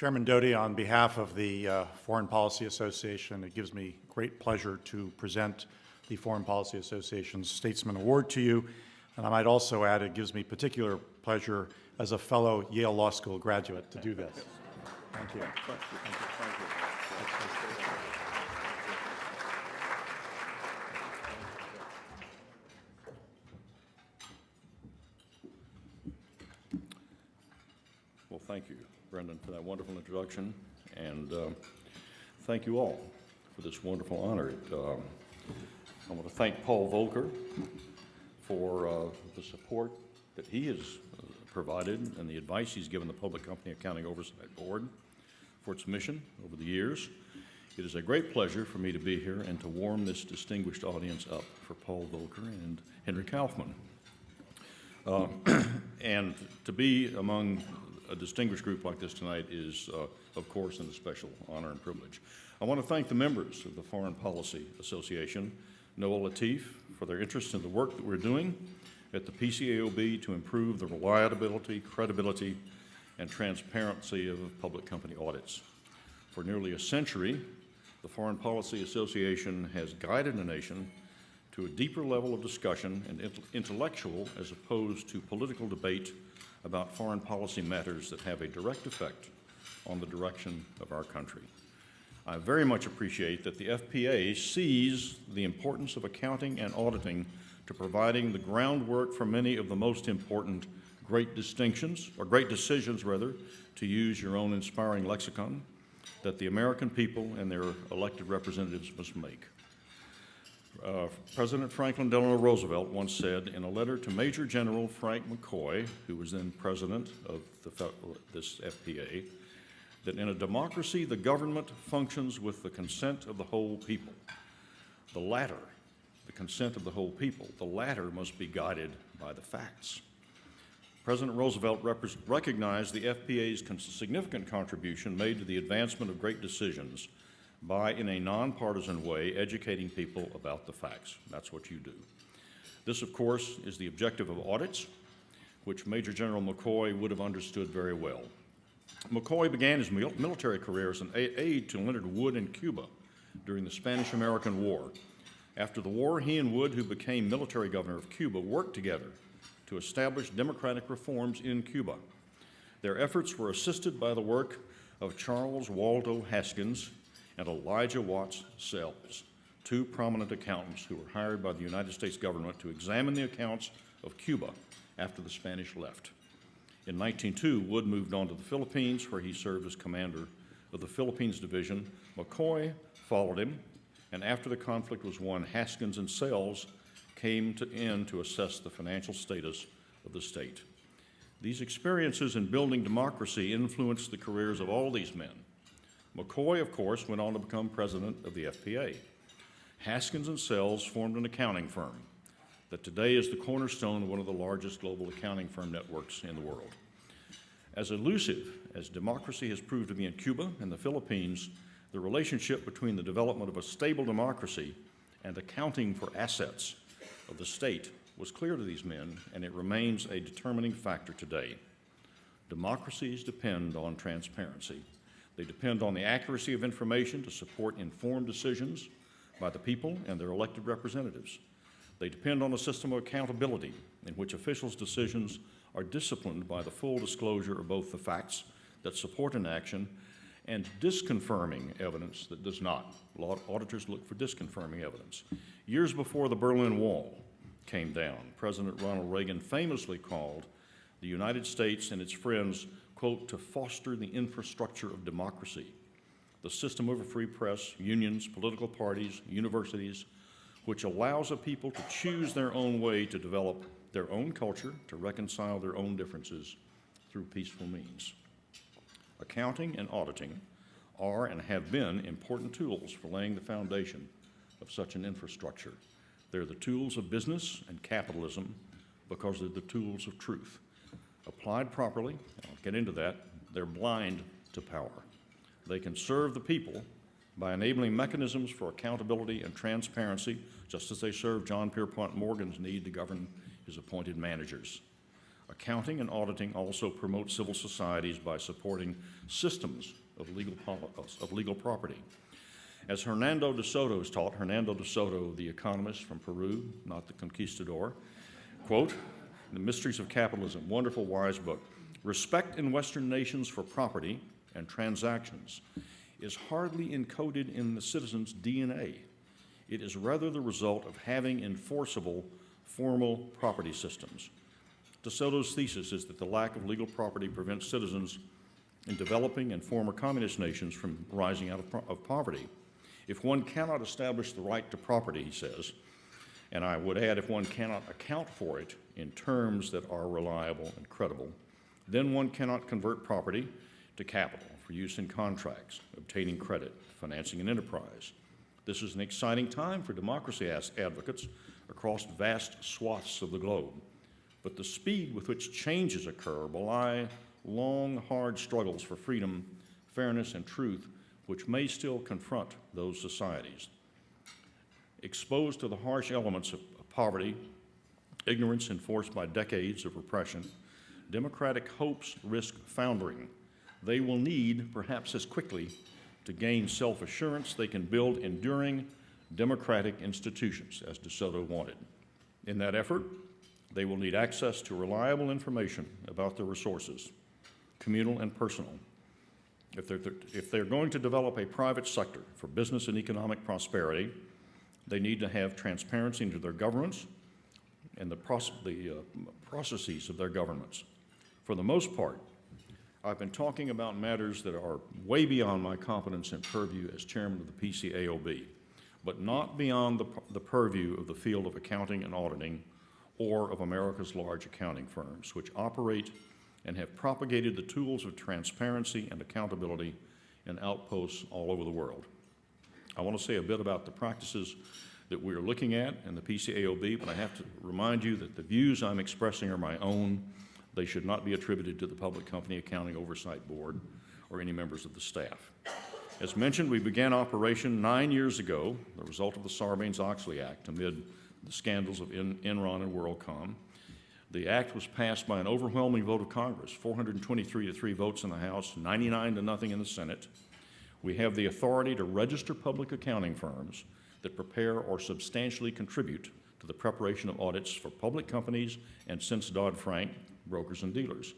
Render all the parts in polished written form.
Chairman Doty, on behalf of the Foreign Policy Association, it gives me great pleasure to present the Foreign Policy Association's Statesman Award to you. And I might also add, it gives me particular pleasure as a fellow Yale Law School graduate to do this. Thank you. Well, thank you, Brendan, for that wonderful introduction, and thank you all for this wonderful honor. I want to thank Paul Volcker for the support that he has provided and the advice he's given the Public Company Accounting Oversight Board for its mission over the years. It is a great pleasure for me to be here and to warm this distinguished audience up for Paul Volcker and Henry Kaufman. And to be among a distinguished group like this tonight is, of course, a special honor and privilege. I want to thank the members of the Foreign Policy Association, Noah Latif, for their interest in the work that we're doing at the PCAOB to improve the reliability, credibility, and transparency of public company audits. For nearly a century, the Foreign Policy Association has guided the nation to a deeper level of discussion and intellectual as opposed to political debate about foreign policy matters that have a direct effect on the direction of our country. I very much appreciate that the FPA sees the importance of accounting and auditing to providing the groundwork for many of the most important great decisions, to use your own inspiring lexicon, that the American people and their elected representatives must make. President Franklin Delano Roosevelt once said in a letter to Major General Frank McCoy, who was then president of this FPA, that in a democracy, the government functions with the consent of the whole people. The latter, the consent of the whole people, the latter must be guided by the facts. President Roosevelt recognized the FPA's significant contribution made to the advancement of great decisions by, in a nonpartisan way, educating people about the facts. That's what you do. This, of course, is the objective of audits, which Major General McCoy would have understood very well. McCoy began his military career as an aide to Leonard Wood in Cuba during the Spanish-American War. After the war, he and Wood, who became military governor of Cuba, worked together to establish democratic reforms in Cuba. Their efforts were assisted by the work of Charles Waldo Haskins and Elijah Watts Sells, two prominent accountants who were hired by the United States government to examine the accounts of Cuba after the Spanish left. In 1902, Wood moved on to the Philippines, where he served as commander of the Philippines Division. McCoy followed him, and after the conflict was won, Haskins and Sells came in to assess the financial status of the state. These experiences in building democracy influenced the careers of all these men. McCoy, of course, went on to become president of the FPA. Haskins and Sells formed an accounting firm that today is the cornerstone of one of the largest global accounting firm networks in the world. As elusive as democracy has proved to be in Cuba and the Philippines, the relationship between the development of a stable democracy and accounting for assets of the state was clear to these men, and it remains a determining factor today. Democracies depend on transparency. They depend on the accuracy of information to support informed decisions by the people and their elected representatives. They depend on a system of accountability in which officials' decisions are disciplined by the full disclosure of both the facts that support an action and disconfirming evidence that does not. Auditors look for disconfirming evidence. Years before the Berlin Wall came down, President Ronald Reagan famously called the United States and its friends, quote, to foster the infrastructure of democracy, the system of a free press, unions, political parties, universities, which allows a people to choose their own way to develop their own culture, to reconcile their own differences through peaceful means. Accounting and auditing are and have been important tools for laying the foundation of such an infrastructure. They're the tools of business and capitalism because they're the tools of truth. Applied properly, I'll get into that, they're blind to power. They can serve the people by enabling mechanisms for accountability and transparency, just as they serve John Pierpont Morgan's need to govern his appointed managers. Accounting and auditing also promote civil societies by supporting systems of legal property. As Hernando de Soto has taught, Hernando de Soto, the economist from Peru, not the conquistador, quote, "The Mysteries of Capitalism, wonderful, wise book. Respect in Western nations for property and transactions is hardly encoded in the citizen's DNA. It is rather the result of having enforceable formal property systems." De Soto's thesis is that the lack of legal property prevents citizens in developing and former communist nations from rising out of poverty. If one cannot establish the right to property, he says, and I would add if one cannot account for it in terms that are reliable and credible, then one cannot convert property to capital for use in contracts, obtaining credit, financing an enterprise. This is an exciting time for democracy advocates across vast swaths of the globe. But the speed with which changes occur belie long, hard struggles for freedom, fairness, and truth, which may still confront those societies. Exposed to the harsh elements of poverty, ignorance enforced by decades of repression, democratic hopes risk foundering. They will need, perhaps as quickly, to gain self-assurance they can build enduring democratic institutions, as De Soto wanted. In that effort, they will need access to reliable information about their resources, communal and personal. If they're going to develop a private sector for business and economic prosperity, they need to have transparency into their governments and the processes of their governments. For the most part, I've been talking about matters that are way beyond my competence and purview as chairman of the PCAOB, but not beyond the purview of the field of accounting and auditing or of America's large accounting firms, which operate and have propagated the tools of transparency and accountability in outposts all over the world. I want to say a bit about the practices that we are looking at in the PCAOB, but I have to remind you that the views I'm expressing are my own. They should not be attributed to the Public Company Accounting Oversight Board or any members of the staff. As mentioned, we began operation 9 years ago, the result of the Sarbanes-Oxley Act, amid the scandals of Enron and WorldCom. The act was passed by an overwhelming vote of Congress, 423 to 3 votes in the House, 99 to nothing in the Senate. We have the authority to register public accounting firms that prepare or substantially contribute to the preparation of audits for public companies and, since Dodd-Frank, brokers and dealers.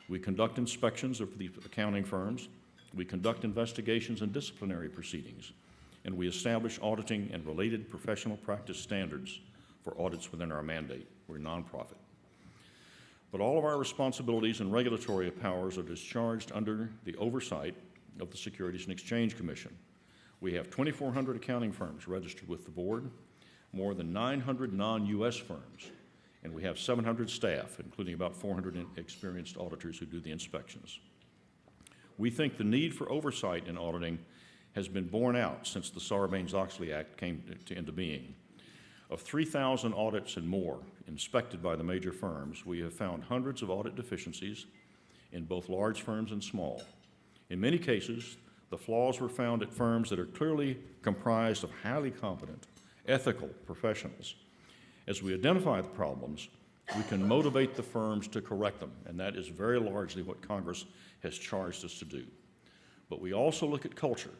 We conduct inspections of the accounting firms. We conduct investigations and disciplinary proceedings. And we establish auditing and related professional practice standards for audits within our mandate. We're a nonprofit. But all of our responsibilities and regulatory powers are discharged under the oversight of the Securities and Exchange Commission. We have 2,400 accounting firms registered with the board, more than 900 non-U.S. firms, and we have 700 staff, including about 400 experienced auditors who do the inspections. We think the need for oversight in auditing has been borne out since the Sarbanes-Oxley Act came into being. Of 3,000 audits and more inspected by the major firms, we have found hundreds of audit deficiencies in both large firms and small. In many cases, the flaws were found at firms that are clearly comprised of highly competent, ethical professionals. As we identify the problems, we can motivate the firms to correct them, and that is very largely what Congress has charged us to do. But we also look at culture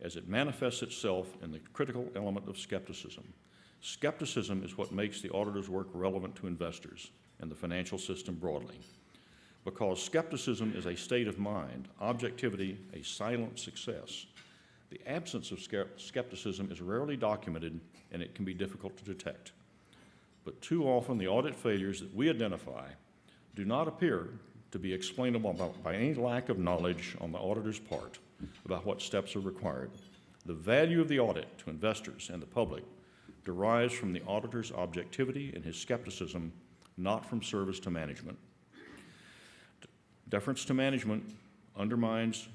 as it manifests itself in the critical element of skepticism. Skepticism is what makes the auditor's work relevant to investors and the financial system broadly. Because skepticism is a state of mind, objectivity a silent success. The absence of skepticism is rarely documented, and it can be difficult to detect. But too often the audit failures that we identify do not appear to be explainable by any lack of knowledge on the auditor's part about what steps are required. The value of the audit to investors and the public derives from the auditor's objectivity and his skepticism, not from service to management. Deference to management undermines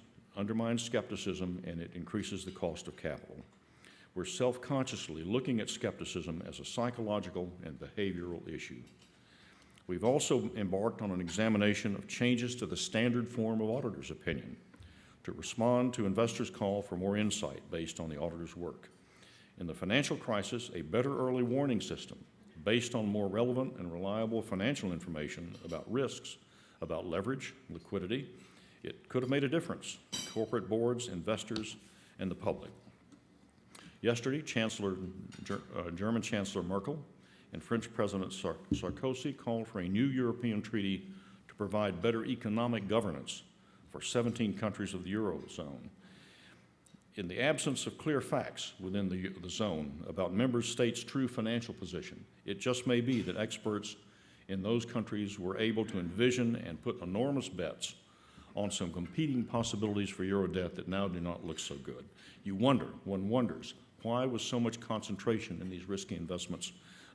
skepticism, and it increases the cost of capital. We're self-consciously looking at skepticism as a psychological and behavioral issue. We've also embarked on an examination of changes to the standard form of auditor's opinion to respond to investors' call for more insight based on the auditor's work. In the financial crisis, a better early warning system, based on more relevant and reliable financial information about risks, about leverage, liquidity, it could have made a difference to corporate boards, investors, and the public. Yesterday, German Chancellor Merkel and French President Sarkozy called for a new European treaty to provide better economic governance for 17 countries of the Eurozone. In the absence of clear facts within the zone about member states' true financial position, it just may be that experts in those countries were able to envision and put enormous bets on some competing possibilities for Euro debt that now do not look so good. One wonders, why was so much concentration in these risky investments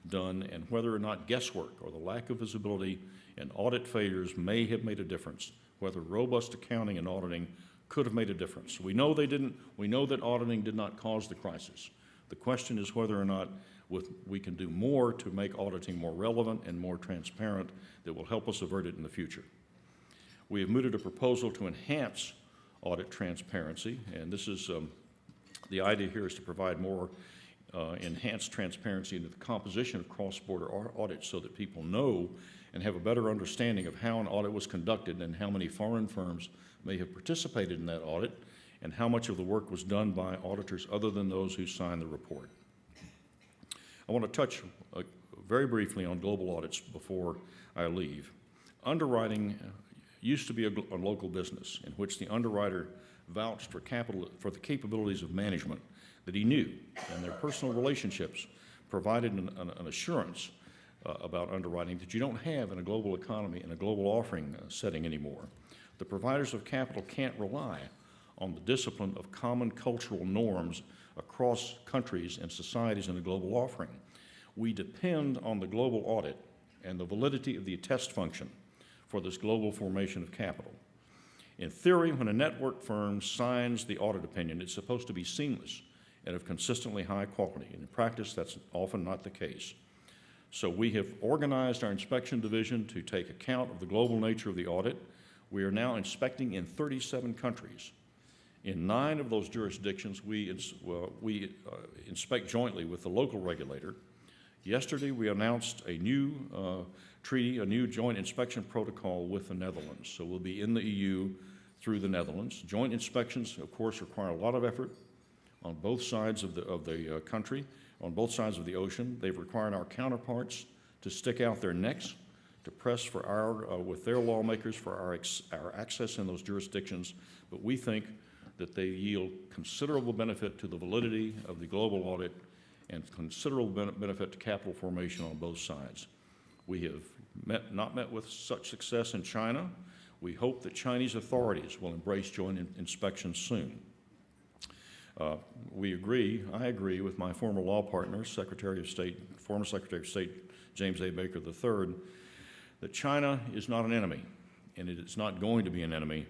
done, and whether or not guesswork or the lack of visibility and audit failures may have made a difference, whether robust accounting and auditing could have made a difference. We know they didn't. We know that auditing did not cause the crisis. The question is whether or not we can do more to make auditing more relevant and more transparent that will help us avert it in the future. We have mooted a proposal to enhance audit transparency, and this is the idea here is to provide more enhanced transparency into the composition of cross-border audits so that people know and have a better understanding of how an audit was conducted and how many foreign firms may have participated in that audit and how much of the work was done by auditors other than those who signed the report. I want to touch very briefly on global audits before I leave. Underwriting used to be a local business in which the underwriter vouched for the capabilities of management that he knew, and their personal relationships provided an assurance about underwriting that you don't have in a global economy, in a global offering setting anymore. The providers of capital can't rely on the discipline of common cultural norms across countries and societies in a global offering. We depend on the global audit and the validity of the attest function for this global formation of capital. In theory, when a network firm signs the audit opinion, it's supposed to be seamless and of consistently high quality. And in practice, that's often not the case. So we have organized our inspection division to take account of the global nature of the audit. We are now inspecting in 37 countries. In 9 of those jurisdictions, we inspect jointly with the local regulator. Yesterday, we announced a new treaty, a new joint inspection protocol with the Netherlands. So we'll be in the EU through the Netherlands. Joint inspections, of course, require a lot of effort on both sides of the country, on both sides of the ocean. They've required our counterparts to stick out their necks, to press for with their lawmakers for our access in those jurisdictions. But we think that they yield considerable benefit to the validity of the global audit and considerable benefit to capital formation on both sides. We have not met with such success in China. We hope that Chinese authorities will embrace joint inspections soon. I agree with my former law partner, former Secretary of State James A. Baker III, that China is not an enemy, and it is not going to be an enemy.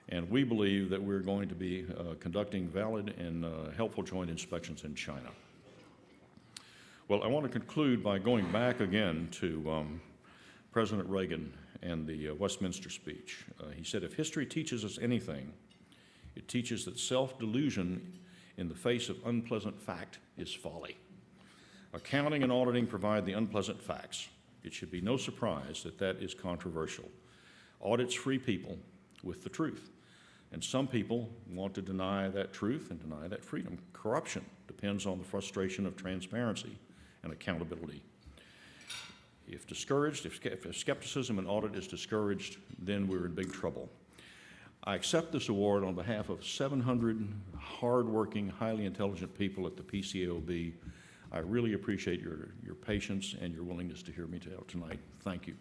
And we believe that we're going to be conducting valid and helpful joint inspections in China. Well, I want to conclude by going back again to President Reagan and the Westminster speech. He said, "If history teaches us anything, it teaches that self-delusion in the face of unpleasant fact is folly. Accounting and auditing provide the unpleasant facts. It should be no surprise that that is controversial. Audits free people with the truth, and some people want to deny that truth and deny that freedom. Corruption depends on the frustration of transparency and accountability. If skepticism in audit is discouraged, then we're in big trouble." I accept this award on behalf of 700 hardworking, highly intelligent people at the PCAOB. I really appreciate your patience and your willingness to hear me tonight. Thank you.